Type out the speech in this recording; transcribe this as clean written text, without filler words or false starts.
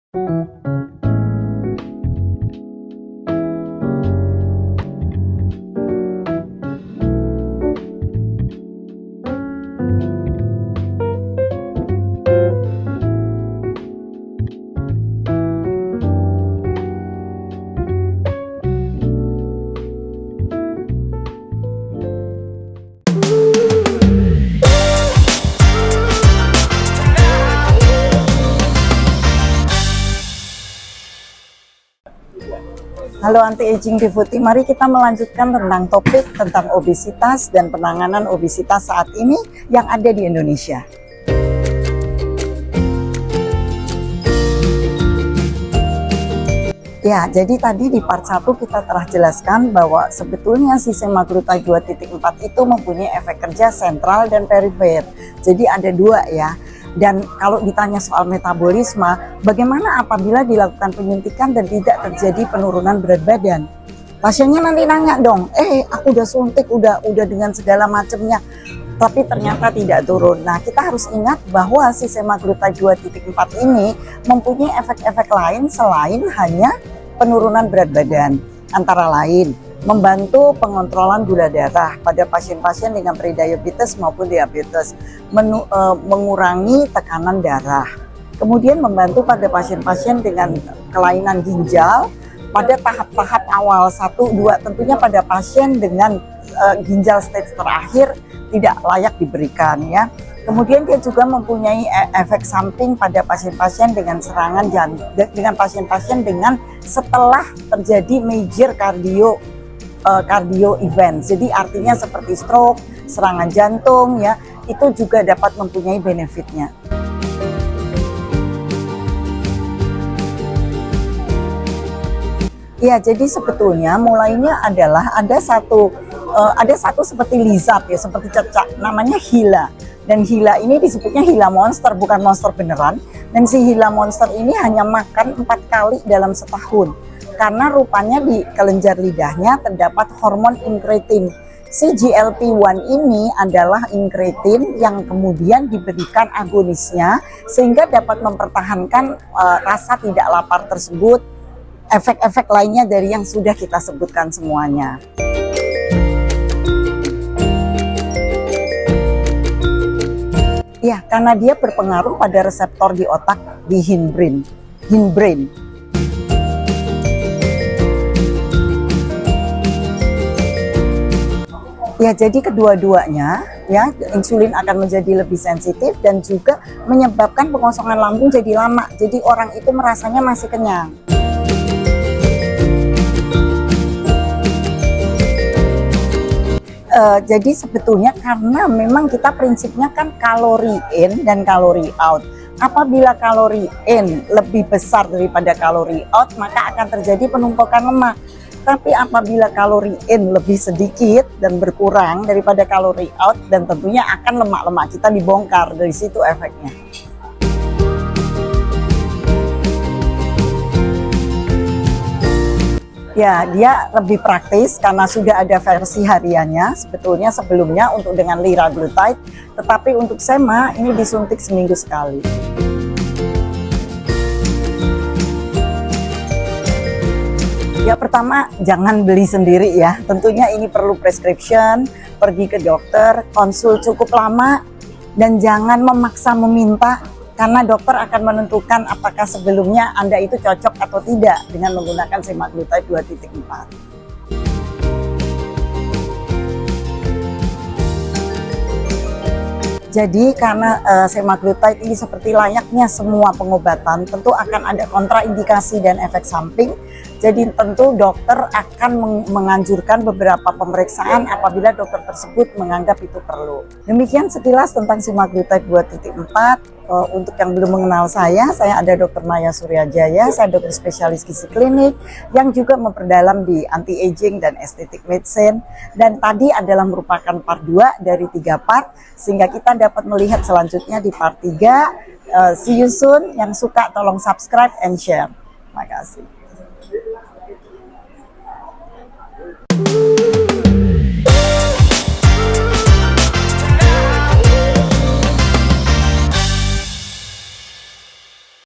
Halo anti-aging devotee, mari kita melanjutkan tentang topik tentang obesitas dan penanganan obesitas saat ini yang ada di Indonesia. Ya, jadi tadi di part 1 kita telah jelaskan bahwa sebetulnya si semaglutide 2.4 itu mempunyai efek kerja sentral dan perifer. Jadi ada dua ya. Dan kalau ditanya soal metabolisme, bagaimana apabila dilakukan penyuntikan dan tidak terjadi penurunan berat badan? Pasiennya nanti nanya dong, aku udah suntik, udah dengan segala macamnya, tapi ternyata tidak turun. Nah, kita harus ingat bahwa si semaglutide 2.4 ini mempunyai efek-efek lain selain hanya penurunan berat badan. Antara lain, membantu pengontrolan gula darah pada pasien-pasien dengan prediabetes maupun diabetes, mengurangi tekanan darah. Kemudian membantu pada pasien-pasien dengan kelainan ginjal pada tahap-tahap awal 1, 2, tentunya pada pasien dengan ginjal stage terakhir tidak layak diberikan ya. Kemudian dia juga mempunyai efek samping pada pasien-pasien dengan serangan jantung, dengan pasien-pasien dengan setelah terjadi major cardio event. Jadi artinya seperti stroke, serangan jantung ya, itu juga dapat mempunyai benefitnya. Ya, jadi sebetulnya mulainya adalah ada satu seperti lizard ya, seperti cecak, namanya Gila. Dan Gila ini disebutnya Gila monster, bukan monster beneran. Dan si Gila monster ini hanya makan 4 kali dalam setahun. Karena rupanya di kelenjar lidahnya terdapat hormon incretin. Si GLP-1 ini adalah incretin yang kemudian diberikan agonisnya sehingga dapat mempertahankan rasa tidak lapar tersebut, efek-efek lainnya dari yang sudah kita sebutkan semuanya. Ya, karena dia berpengaruh pada reseptor di otak di hindbrain. Ya, jadi kedua-duanya ya, insulin akan menjadi lebih sensitif dan juga menyebabkan pengosongan lambung jadi lama. Jadi orang itu merasanya masih kenyang. Jadi sebetulnya karena memang kita prinsipnya kan kalori in dan kalori out. Apabila kalori in lebih besar daripada kalori out, maka akan terjadi penumpukan lemak. Tapi apabila kalori in lebih sedikit dan berkurang daripada kalori out, dan tentunya akan lemak-lemak kita dibongkar, dari situ efeknya. Ya, dia lebih praktis karena sudah ada versi hariannya. Sebetulnya sebelumnya untuk dengan liraglutide, tetapi untuk sema ini disuntik seminggu sekali. Ya, pertama jangan beli sendiri ya. Tentunya ini perlu prescription, pergi ke dokter, konsul cukup lama, dan jangan memaksa meminta. Karena dokter akan menentukan apakah sebelumnya Anda itu cocok atau tidak dengan menggunakan semaglutide 2.4. Jadi karena semaglutide ini seperti layaknya semua pengobatan, tentu akan ada kontraindikasi dan efek samping. Jadi tentu dokter akan menganjurkan beberapa pemeriksaan apabila dokter tersebut menganggap itu perlu. Demikian sekilas tentang semaglutide 2.4. Untuk yang belum mengenal saya ada Dr. Maya Suryajaya, saya dokter spesialis gizi klinik yang juga memperdalam di anti-aging dan estetik medicine. Dan tadi adalah merupakan part 2 dari 3 part, sehingga kita dapat melihat selanjutnya di part 3. See you soon, yang suka tolong subscribe and share. Terima kasih.